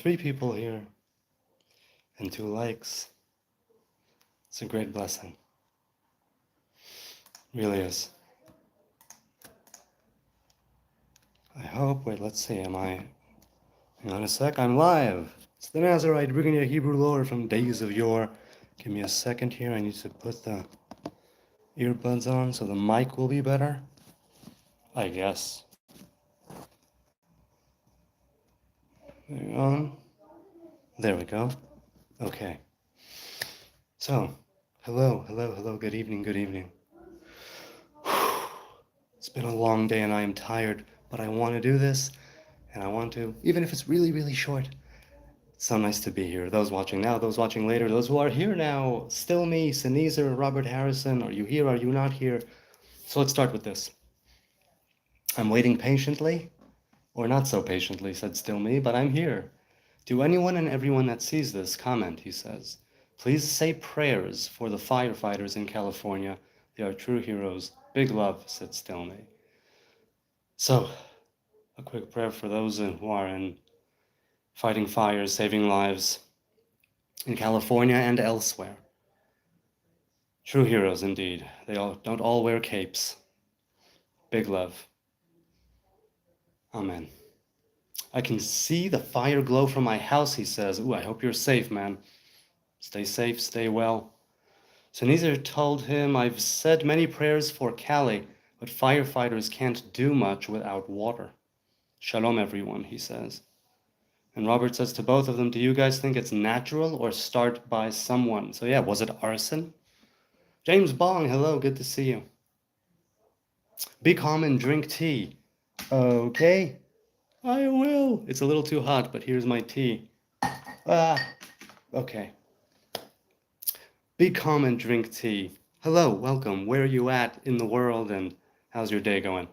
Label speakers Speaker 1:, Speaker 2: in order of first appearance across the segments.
Speaker 1: 3 people here and 2 likes. It's a great blessing. Really is. I hope, wait, let's see, hang on a sec, I'm live. It's the Nazarite, bringing you Hebrew lore from days of yore. Give me a second here, I need to put the earbuds on so the mic will be better. I guess. Hang on. There we go. Okay. So, hello, good evening. It's been a long day and I am tired, but I want to do this, and I want to, even if it's really, really short. It's so nice to be here. Those watching now, those watching later, those who are here now, still me, Sneezer, Robert Harrison, are you here, are you not here? So let's start with this. I'm waiting patiently, or not so patiently, said still me, but I'm here. To anyone and everyone that sees this, comment, he says. Please say prayers for the firefighters in California. They are true heroes. Big love, said still me. So, a quick prayer for those who are in fighting fires, saving lives in California and elsewhere. True heroes indeed. They don't all wear capes. Big love. Amen. I can see the fire glow from my house, he says. Ooh, I hope you're safe, man. Stay safe, stay well. Sneezer told him, I've said many prayers for Cali, but firefighters can't do much without water. Shalom, everyone, he says. And Robert says to both of them, do you guys think it's natural or start by someone? So yeah, was it arson? James Bong, hello, good to see you. Be calm and drink tea. Okay, I will. It's a little too hot, but here's my tea. Okay. Be calm and drink tea. Hello, welcome. Where are you at in the world and how's your day going?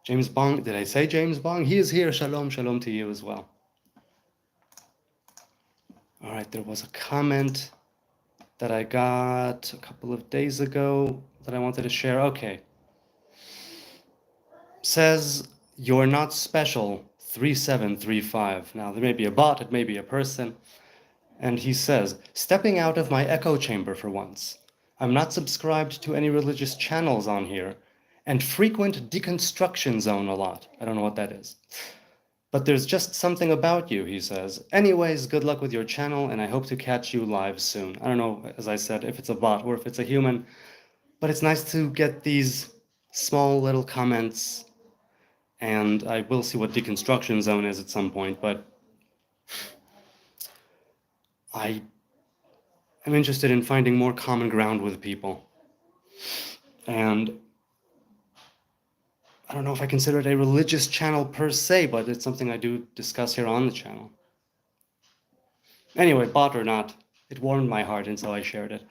Speaker 1: James Bong, did I say James Bong? He is here. Shalom, shalom to you as well. All right, there was a comment that I got a couple of days ago that I wanted to share. Okay. Says, you're not special, 3735. Now, there may be a bot, it may be a person. And he says, stepping out of my echo chamber for once. I'm not subscribed to any religious channels on here, and frequent deconstruction zone a lot. I don't know what that is. But there's just something about you, he says. Anyways, good luck with your channel, and I hope to catch you live soon. I don't know, as I said, if it's a bot or if it's a human, but it's nice to get these small little comments, and I will see what deconstruction zone is at some point, but I am interested in finding more common ground with people. And I don't know if I consider it a religious channel per se, but it's something I do discuss here on the channel. Anyway, bot or not, it warmed my heart, and so I shared it.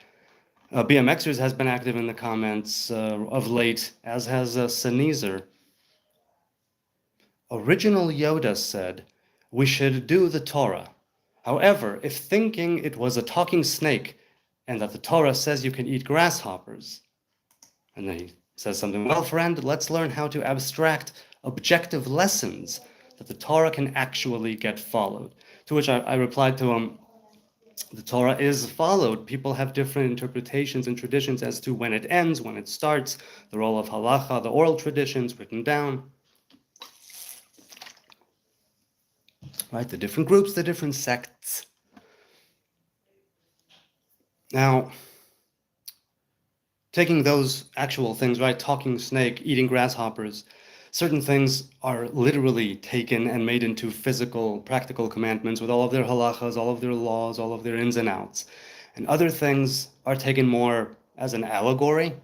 Speaker 1: BMXers has been active in the comments of late, as has Sneezer. Original Yoda said, we should do the Torah. However, if thinking it was a talking snake and that the Torah says you can eat grasshoppers, and then he says something, well, friend, let's learn how to abstract objective lessons that the Torah can actually get followed. To which I replied to him, the Torah is followed. People have different interpretations and traditions as to when it ends, when it starts, the role of halacha, the oral traditions written down. Right, the different groups, the different sects. Now, taking those actual things, right, talking snake, eating grasshoppers, certain things are literally taken and made into physical, practical commandments with all of their halachas, all of their laws, all of their ins and outs. And other things are taken more as an allegory.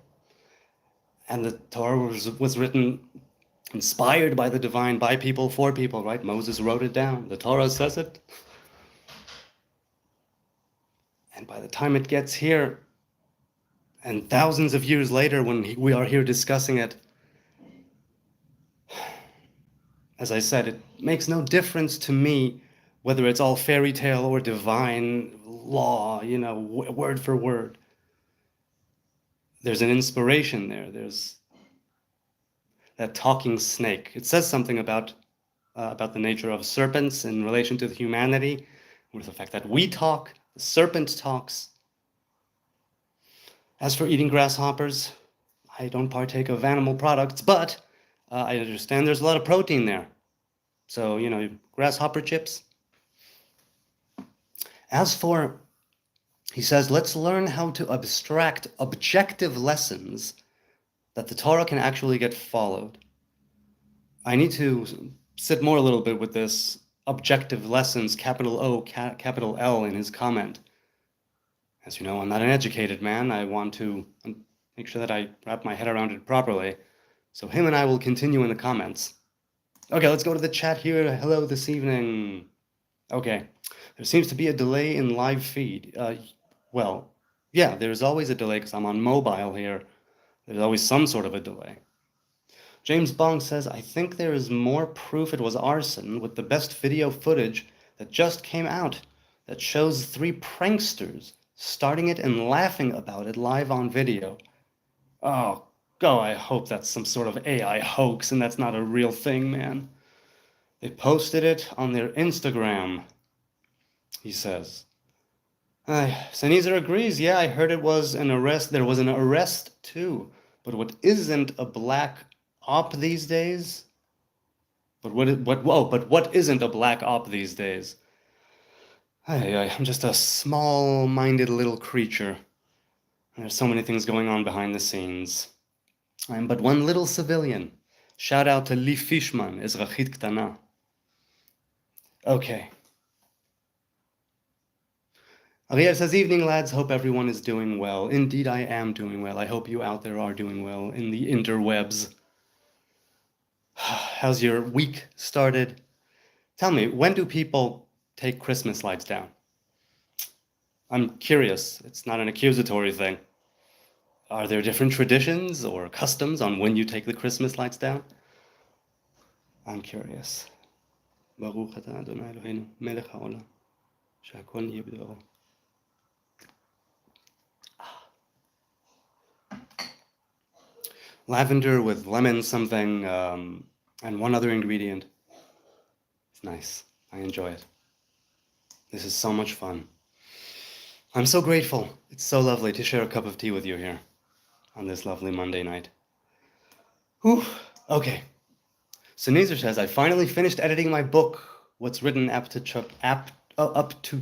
Speaker 1: And the Torah was written inspired by the divine, by people, for people, right? Moses wrote it down. The Torah says it. And by the time it gets here, and thousands of years later when we are here discussing it, as I said, it makes no difference to me whether it's all fairy tale or divine law, you know, word for word. There's an inspiration there. There's that talking snake. It says something about about the nature of serpents in relation to humanity, with the fact that we talk, the serpent talks. As for eating grasshoppers, I don't partake of animal products, but I understand there's a lot of protein there. So, grasshopper chips. As for, he says, let's learn how to abstract objective lessons that the Torah can actually get followed. I need to sit more a little bit with this objective lessons, capital O, capital L in his comment. As you know, I'm not an educated man. I want to make sure that I wrap my head around it properly. So him and I will continue in the comments. Okay, let's go to the chat here. Hello this evening. Okay, there seems to be a delay in live feed. Well, yeah, there's always a delay because I'm on mobile here. There's always some sort of a delay. James Bong says, I think there is more proof it was arson with the best video footage that just came out that shows 3 pranksters starting it and laughing about it live on video. Oh, I hope that's some sort of AI hoax and that's not a real thing, man. They posted it on their Instagram, he says. Sneezer agrees. Yeah, I heard it was an arrest. There was an arrest too. But what isn't a black op these days? But what isn't a black op these days? I'm just a small-minded little creature. There's so many things going on behind the scenes. I'm but one little civilian. Shout out to Lee Fishman, Ezrachit Ktana. Okay. Ariel says, evening, lads. Hope everyone is doing well. Indeed, I am doing well. I hope you out there are doing well in the interwebs. How's your week started? Tell me, when do people take Christmas lights down? I'm curious. It's not an accusatory thing. Are there different traditions or customs on when you take the Christmas lights down? I'm curious. Baruch atah Adonai Eloheinu, melech haolam, she'hakol niyeh b'dvaro. Lavender with lemon something and one other ingredient. It's nice. I enjoy it. This is so much fun. I'm so grateful. It's so lovely to share a cup of tea with you here on this lovely Monday night. Whew. Okay. So Nezer says, I finally finished editing my book, What's Written up to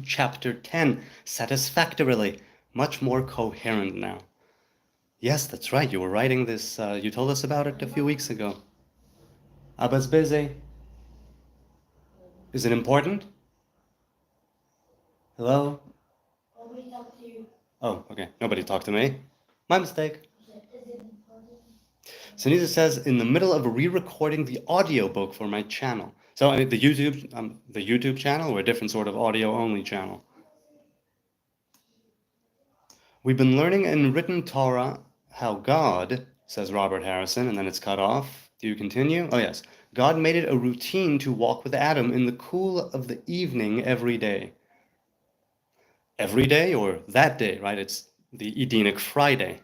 Speaker 1: chapter 10, satisfactorily, much more coherent now. Yes, that's right. You were writing this. You told us about it a few weeks ago. Abba's busy. Is it important? Hello?
Speaker 2: Nobody talked to you.
Speaker 1: Oh, okay. Nobody talked to me. My mistake.
Speaker 2: Is it important?
Speaker 1: Sunisa says, in the middle of re-recording the audiobook for my channel. So I mean, the YouTube channel or a different sort of audio-only channel? We've been learning in written Torah how God, says Robert Harrison, and then it's cut off. Do you continue? Oh, yes. God made it a routine to walk with Adam in the cool of the evening every day. Every day or that day, right? It's the Edenic Friday.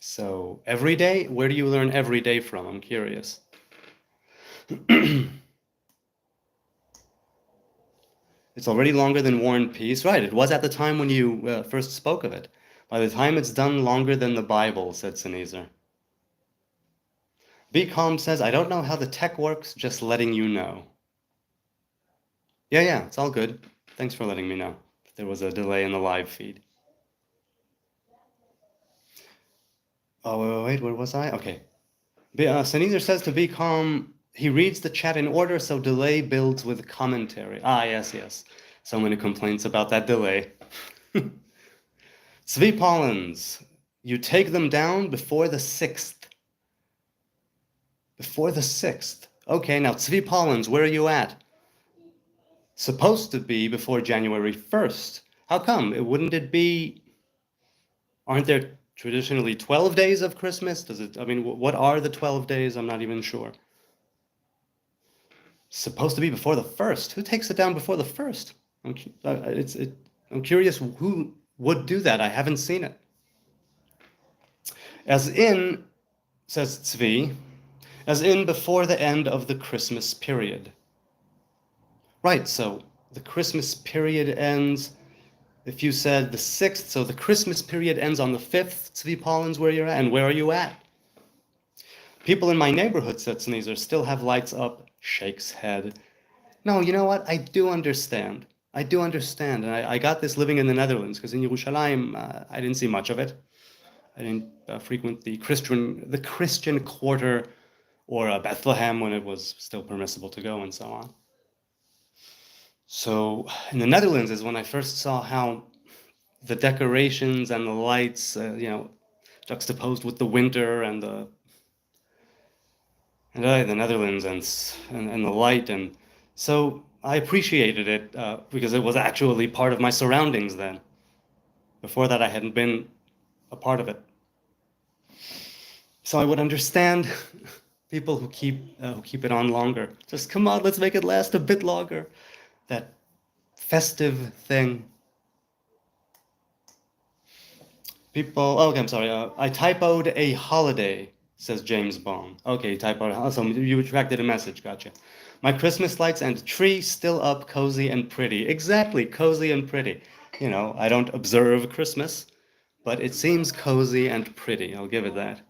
Speaker 1: So every day? Where do you learn every day from? I'm curious. It's already longer than War and Peace. Right, it was at the time when you first spoke of it. By the time it's done, longer than the Bible, said Sneezer. Be Calm says, I don't know how the tech works, just letting you know. Yeah, it's all good. Thanks for letting me know. There was a delay in the live feed. Oh, wait, where was I? Okay. Sneezer says to Be Calm, he reads the chat in order, so delay builds with commentary. Yes. So many complaints about that delay. Tzvi Pollens, you take them down before the 6th. Before the 6th. Okay, now Tzvi Pollens, where are you at? Supposed to be before January 1st. How come? Wouldn't it be... Aren't there traditionally 12 days of Christmas? What are the 12 days? I'm not even sure. Supposed to be before the 1st. Who takes it down before the 1st? I'm curious who would do that. I haven't seen it. As in, says Tzvi, as in before the end of the Christmas period. Right, so the Christmas period ends, if you said the 6th, so the Christmas period ends on the 5th, Tzvi Pollin's where you're at, and where are you at? People in my neighborhood, said Sneezer, still have lights up, shakes head. No, you know what? I do understand. I do understand. And I got this living in the Netherlands, because in Yerushalayim, I didn't see much of it. I didn't frequent the Christian quarter or Bethlehem when it was still permissible to go and so on. So in the Netherlands is when I first saw how the decorations and the lights, juxtaposed with the winter and the Netherlands and the light, and so I appreciated it because it was actually part of my surroundings then. Before that, I hadn't been a part of it, so I would understand people who keep it on longer. Just come on, let's make it last a bit longer. That festive thing. People, okay, I'm sorry. I typoed a holiday, says James Bond. Okay, typoed. So you retracted a message. Gotcha. My Christmas lights and tree still up, cozy and pretty. Exactly, cozy and pretty. You know, I don't observe Christmas, but it seems cozy and pretty. I'll give it that.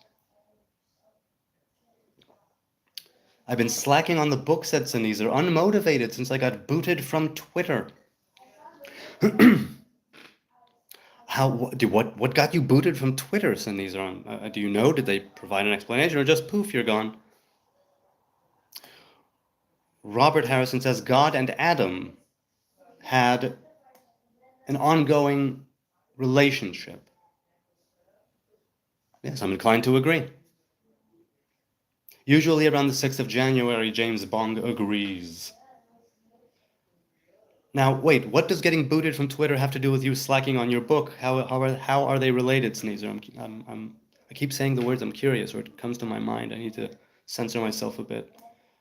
Speaker 1: I've been slacking on the book, said Sneezer, unmotivated since I got booted from Twitter. What got you booted from Twitter, Sneezer? Do you know? Did they provide an explanation, or just poof, you're gone? Robert Harrison says God and Adam had an ongoing relationship. Yes, I'm inclined to agree. Usually around the 6th of January, James Bond agrees. Now, wait, what does getting booted from Twitter have to do with you slacking on your book? How are they related, Sneezer? I keep saying the words, I'm curious, or it comes to my mind. I need to censor myself a bit.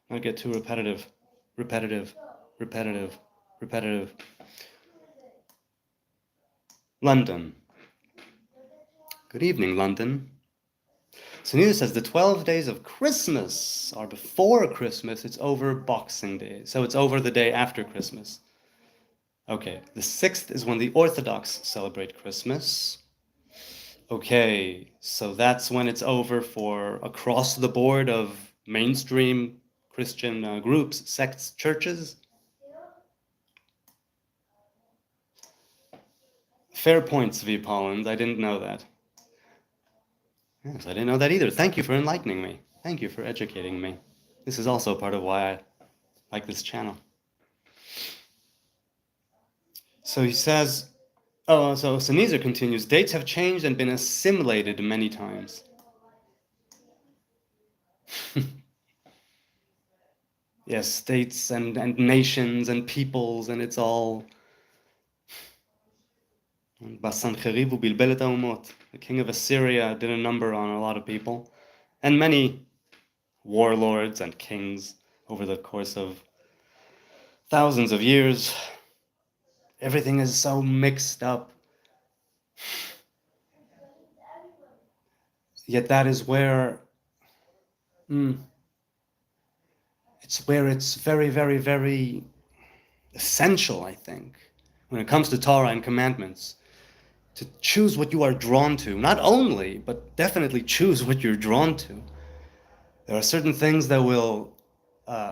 Speaker 1: Not get too repetitive. London. Good evening, London. Sunita says the 12 days of Christmas are before Christmas. It's over Boxing Day. So it's over the day after Christmas. Okay, the 6th is when the Orthodox celebrate Christmas. Okay, so that's when it's over for across the board of mainstream Christian groups, sects, churches. Fair points, V. Pollins. I didn't know that. Yes, I didn't know that either. Thank you for enlightening me. Thank you for educating me. This is also part of why I like this channel. So he says, so Sneezer continues, dates have changed and been assimilated many times. Yes, states and nations and peoples, and it's all... The king of Assyria did a number on a lot of people, and many warlords and kings over the course of thousands of years. Everything is so mixed up. Yet that is where it's very, very, very essential, I think, when it comes to Torah and commandments, to choose what you are drawn to. Not only, but definitely choose what you're drawn to. There are certain things that will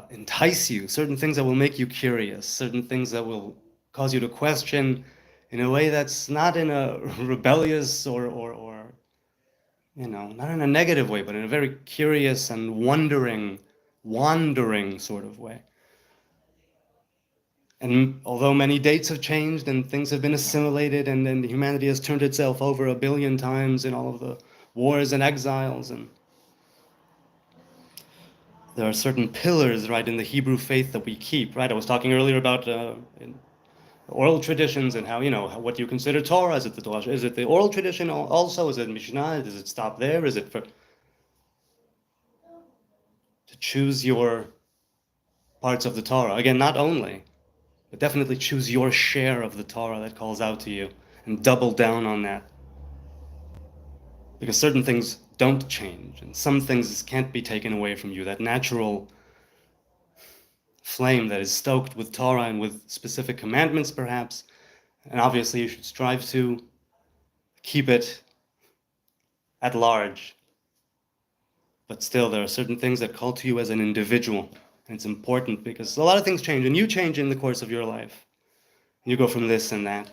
Speaker 1: entice you, certain things that will make you curious, certain things that will cause you to question in a way that's not in a rebellious or not in a negative way, but in a very curious and wandering sort of way. And although many dates have changed and things have been assimilated and humanity has turned itself over 1 billion times in all of the wars and exiles, and there are certain pillars, right, in the Hebrew faith that we keep, right? I was talking earlier about oral traditions and how, what you consider Torah. Is it the Torah? Is it the oral tradition also? Is it Mishnah? Does it stop there? Is it to choose your parts of the Torah? Again, not only, but definitely choose your share of the Torah that calls out to you and double down on that. Because certain things don't change, and some things can't be taken away from you. That natural flame that is stoked with Torah and with specific commandments, perhaps, and obviously you should strive to keep it at large. But still, there are certain things that call to you as an individual, and it's important because a lot of things change, and you change in the course of your life. You go from this and that.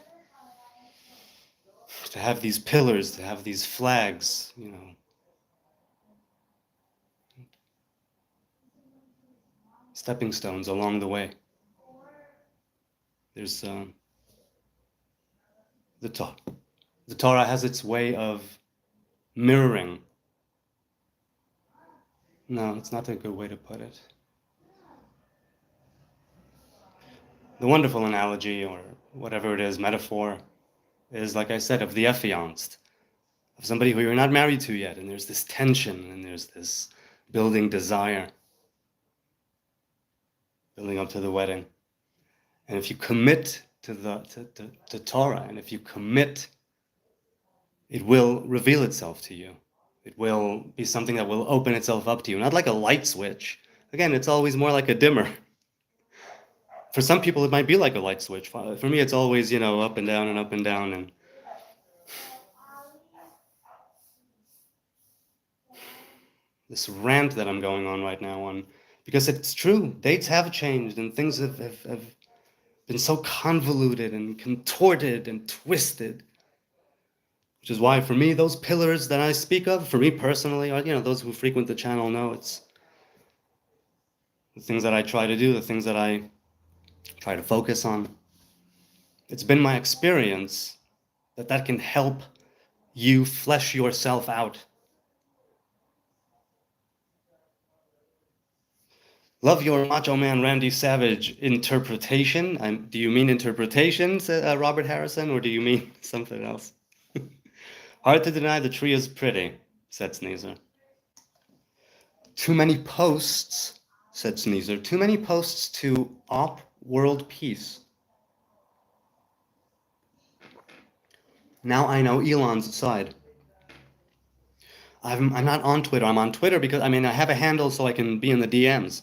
Speaker 1: To have these pillars, to have these flags, stepping stones along the way. There's the Torah. The Torah has its way of mirroring. No, it's not a good way to put it. The wonderful analogy, or whatever it is, metaphor, is, like I said, of the affianced, of somebody who you're not married to yet, and there's this tension, and there's this building desire, building up to the wedding. And if you commit to Torah, and if you commit, it will reveal itself to you. It will be something that will open itself up to you, not like a light switch. Again, it's always more like a dimmer. For some people, it might be like a light switch. For me, it's always, up and down and up and down. And this rant that I'm going on right now on, because it's true, dates have changed and things have been so convoluted and contorted and twisted. Which is why, for me, those pillars that I speak of, for me personally, those who frequent the channel know it's the things that I try to do, the things that I try to focus on. It's been my experience that can help you flesh yourself out. Love your Macho Man Randy Savage interpretation. Do you mean interpretation, Robert Harrison, or do you mean something else? Hard to deny the tree is pretty, said Sneezer. Too many posts, said Sneezer. Too many posts to op world peace. Now I know Elon's side. I'm not on Twitter. I'm on Twitter because, I have a handle so I can be in the DMs.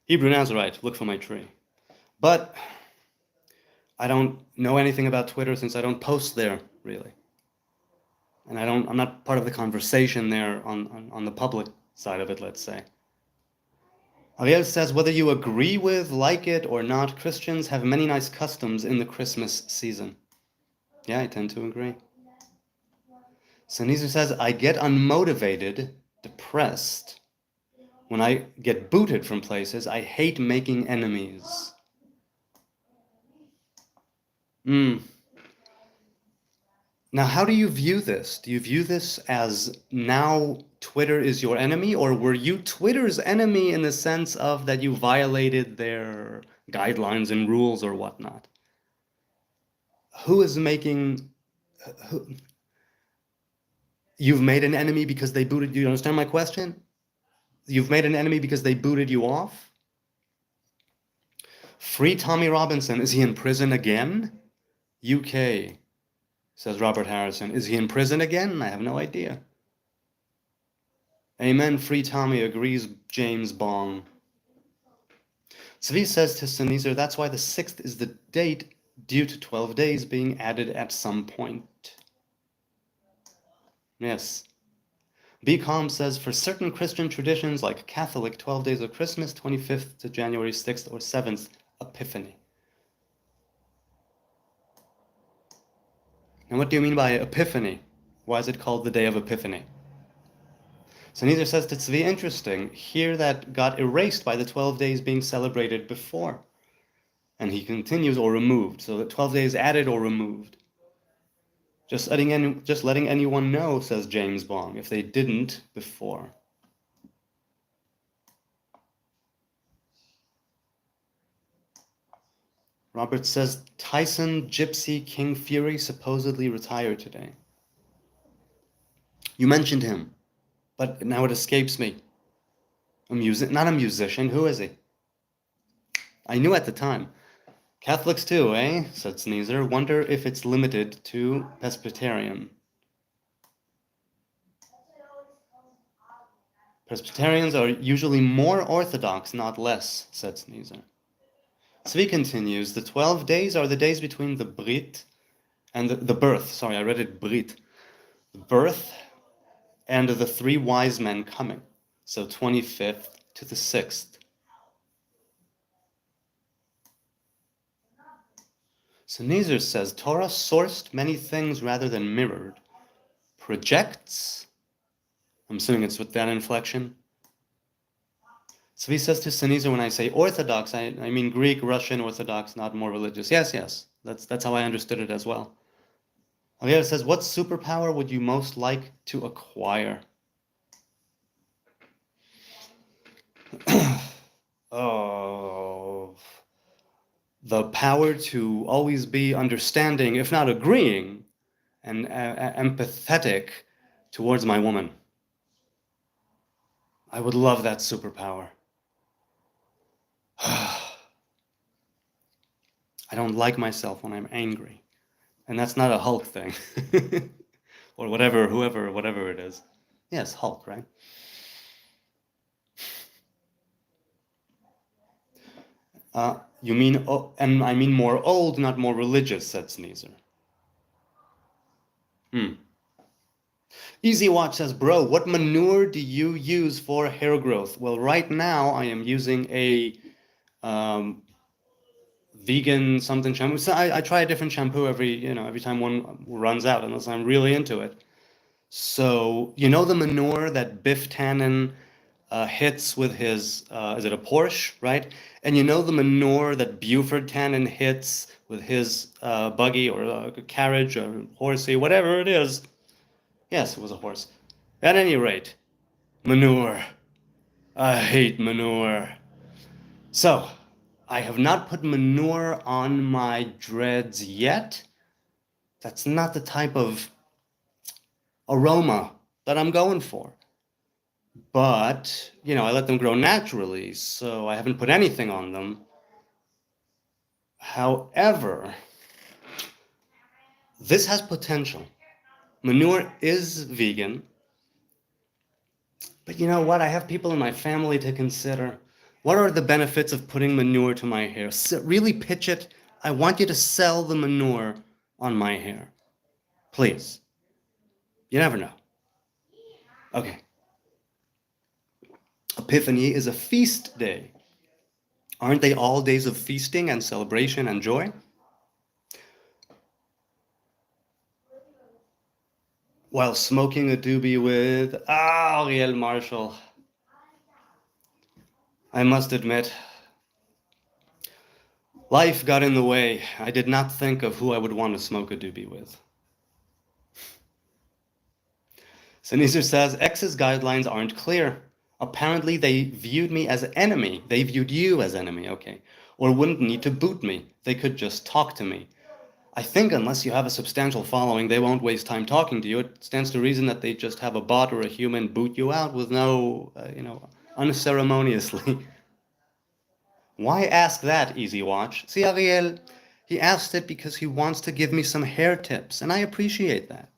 Speaker 1: Hebrew Nazarite, look for my tree. But I don't know anything about Twitter since I don't post there, really. And I'm not part of the conversation there on the public side of it, let's say. Ariel says, whether you agree with, like it or not, Christians have many nice customs in the Christmas season. Yeah, I tend to agree. Sanizu says, I get unmotivated, depressed. When I get booted from places, I hate making enemies. Now, how do you view this? Do you view this as now Twitter is your enemy, or were you Twitter's enemy in the sense of that you violated their guidelines and rules or whatnot? Who is making... You've made an enemy because they booted you. You understand my question? You've made an enemy because they booted you off? Free Tommy Robinson. Is he in prison again? UK, says Robert Harrison. Is he in prison again? I have no idea. Amen, Free Tommy, agrees James Bong. Zvi says to Sneezer, that's why the 6th is the date due to 12 days being added at some point. Yes. Be Calm says, for certain Christian traditions like Catholic, 12 days of Christmas, 25th to January 6th or 7th, Epiphany. And what do you mean by Epiphany? Why is it called the Day of Epiphany? So Neither says to Tzvi, interesting, here that got erased by the 12 days being celebrated before. And he continues, or removed, so the 12 days added or removed. Just letting anyone know, says James Bong, if they didn't before. Robert says, Tyson Gypsy King Fury supposedly retired today. You mentioned him, but now it escapes me. Not a musician, who is he? I knew at the time. Catholics too, eh? Said Sneezer. Wonder if it's limited to Presbyterian. Presbyterians are usually more orthodox, not less, said Sneezer. Zvi continues, the 12 days are the days between the Brit and the birth. Sorry, I read it Brit. The birth and the 3 wise men coming. So 25th to the 6th. So Nezer says, Torah sourced many things rather than mirrored. Projects, I'm assuming it's with that inflection. So he says to Sneezer, when I say Orthodox, I mean Greek, Russian, Orthodox, not more religious. Yes. That's how I understood it as well. Ariel says, what superpower would you most like to acquire? Oh, the power to always be understanding, if not agreeing, and empathetic towards my woman. I would love that superpower. I don't like myself when I'm angry. And that's not a Hulk thing. Or whatever, whatever it is. Yes, Hulk, right? You mean, and I mean more old, not more religious, said Sneezer. Easy Watch says, bro, what manure do you use for hair growth? Well, right now I am using a vegan something shampoo. So I try a different shampoo every time one runs out, unless I'm really into it. So, the manure that Biff Tannen hits with his, is it a Porsche, right? And the manure that Buford Tannen hits with his buggy or carriage or horsey, whatever it is. Yes, it was a horse. At any rate, manure. I hate manure. So, I have not put manure on my dreads yet. That's not the type of aroma that I'm going for. But, I let them grow naturally, so I haven't put anything on them. However, this has potential. Manure is vegan. But you know what? I have people in my family to consider. What are the benefits of putting manure to my hair? Really pitch it. I want you to sell the manure on my hair. Please. You never know. Okay. Epiphany is a feast day. Aren't they all days of feasting and celebration and joy? While smoking a doobie with Ariel Marshall. I must admit, life got in the way. I did not think of who I would want to smoke a doobie with. Sneezer says, X's guidelines aren't clear. Apparently they viewed me as an enemy. They viewed you as enemy, okay. Or wouldn't need to boot me. They could just talk to me. I think unless you have a substantial following, they won't waste time talking to you. It stands to reason that they just have a bot or a human boot you out with no, unceremoniously. Why ask that, Easy Watch? See, Ariel, he asked it because he wants to give me some hair tips, and I appreciate that.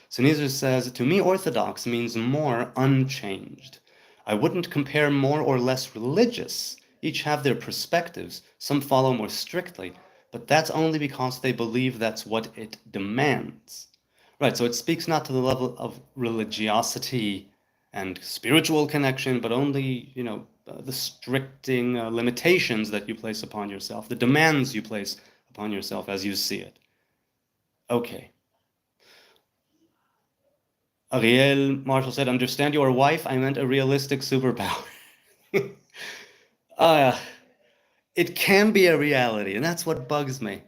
Speaker 1: Sneezer says, to me, orthodox means more unchanged. I wouldn't compare more or less religious. Each have their perspectives. Some follow more strictly, but that's only because they believe that's what it demands. Right, so it speaks not to the level of religiosity and spiritual connection, but only, the stricting limitations that you place upon yourself, the demands you place upon yourself as you see it. Okay. Ariel Marshall said, understand your wife? I meant a realistic superpower. uh, it can be a reality, and that's what bugs me.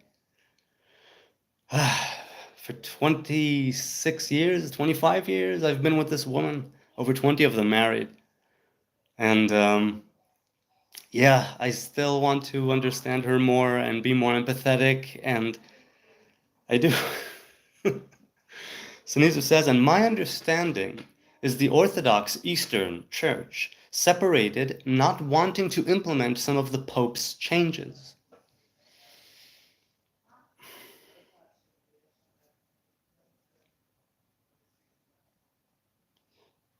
Speaker 1: For 26 years, 25 years, I've been with this woman, over 20 of them married. And yeah, I still want to understand her more and be more empathetic, and I do. Sneezer says, and my understanding is the Orthodox Eastern Church separated, not wanting to implement some of the Pope's changes.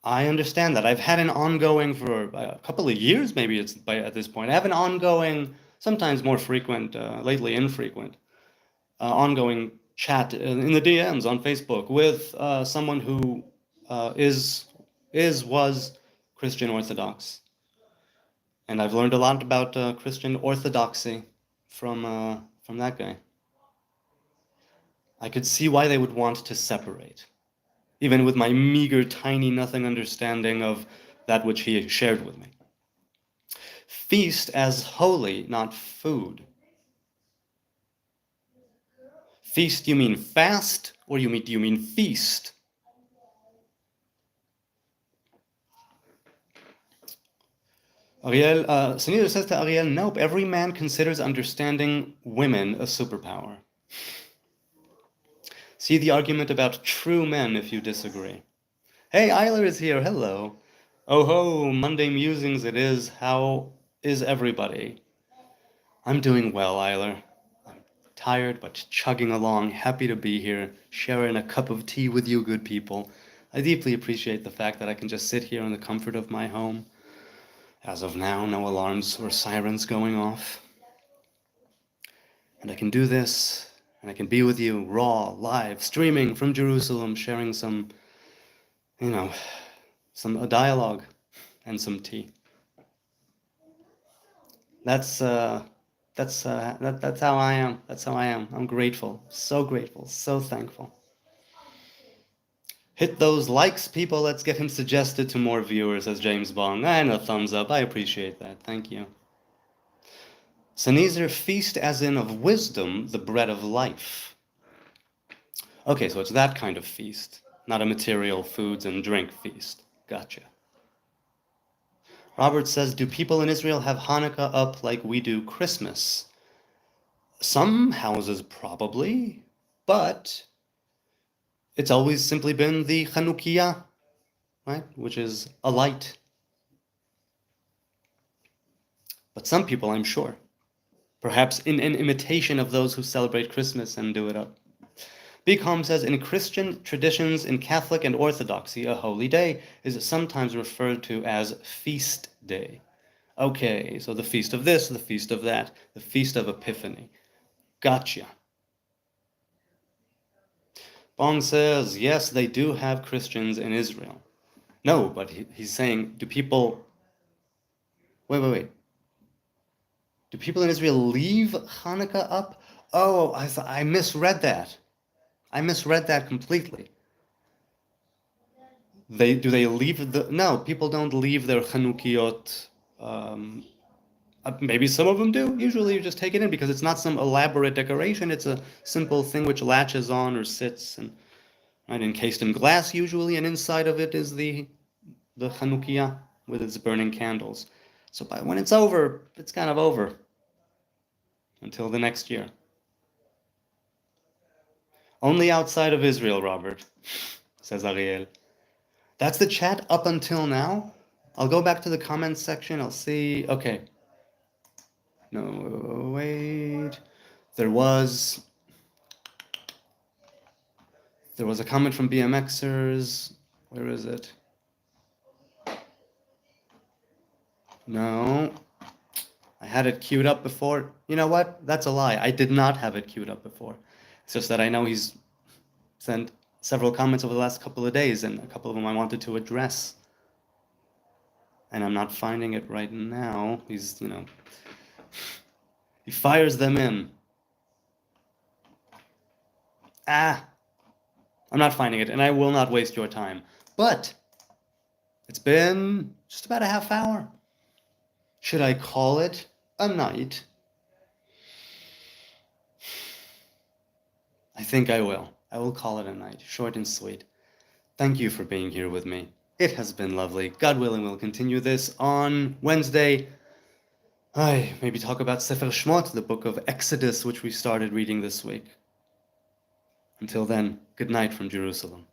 Speaker 1: I understand that. I've had an ongoing for a couple of years, maybe it's by at this point. I have an ongoing, sometimes more frequent, lately infrequent, ongoing chat in the DMs on Facebook with someone who was Christian Orthodox, and I've learned a lot about Christian Orthodoxy from that guy. I could see why they would want to separate, even with my meager, tiny, nothing understanding of that which he shared with me. Feast as holy, not food. Feast, you mean fast, or do you mean feast? Ariel, Sunita says to Ariel, nope, every man considers understanding women a superpower. See the argument about true men if you disagree. Hey, Eiler is here, hello. Oh ho, Monday Musings it is. How is everybody? I'm doing well, Eiler. I'm tired, but chugging along, happy to be here, sharing a cup of tea with you good people. I deeply appreciate the fact that I can just sit here in the comfort of my home. As of now, no alarms or sirens going off. And I can do this, and I can be with you, raw, live, streaming from Jerusalem, sharing some, a dialogue and some tea. That's how I am. That's how I am. I'm grateful, so thankful. Hit those likes, people. Let's get him suggested to more viewers, as James Bond. And a thumbs up. I appreciate that. Thank you. Sneezer, feast as in of wisdom, the bread of life. Okay, so it's that kind of feast, not a material foods and drink feast. Gotcha. Robert says, do people in Israel have Hanukkah up like we do Christmas? Some houses probably, but it's always simply been the Chanukiah, right? Which is a light. But some people, I'm sure, perhaps in an imitation of those who celebrate Christmas and do it up. Becom says, in Christian traditions, in Catholic and Orthodoxy, a holy day is sometimes referred to as feast day. Okay, so the feast of this, the feast of that, the feast of Epiphany. Gotcha. Bong says, yes, they do have Christians in Israel. No, but he's saying, do people... Wait. Do people in Israel leave Hanukkah up? Oh, I misread that. I misread that completely. Do they leave the... No, people don't leave their Chanukiot. Maybe some of them do. Usually you just take it in because it's not some elaborate decoration. It's a simple thing which latches on or sits and right, encased in glass usually, and inside of it is the Chanukiah with its burning candles. So when it's over, it's kind of over until the next year. Only outside of Israel, Robert, says Ariel. That's the chat up until now. I'll go back to the comments section. I'll see. Okay. No, wait. There was a comment from BMXers. Where is it? No. I had it queued up before. You know what? That's a lie. I did not have it queued up before. It's just that I know he's sent several comments over the last couple of days, and a couple of them I wanted to address. And I'm not finding it right now. He's, he fires them in. I'm not finding it, and I will not waste your time. But it's been just about a half hour. Should I call it a night? I think I will. I will call it a night, short and sweet. Thank you for being here with me. It has been lovely. God willing, we'll continue this on Wednesday. I maybe talk about Sefer Shmot, the book of Exodus, which we started reading this week. Until then, good night from Jerusalem.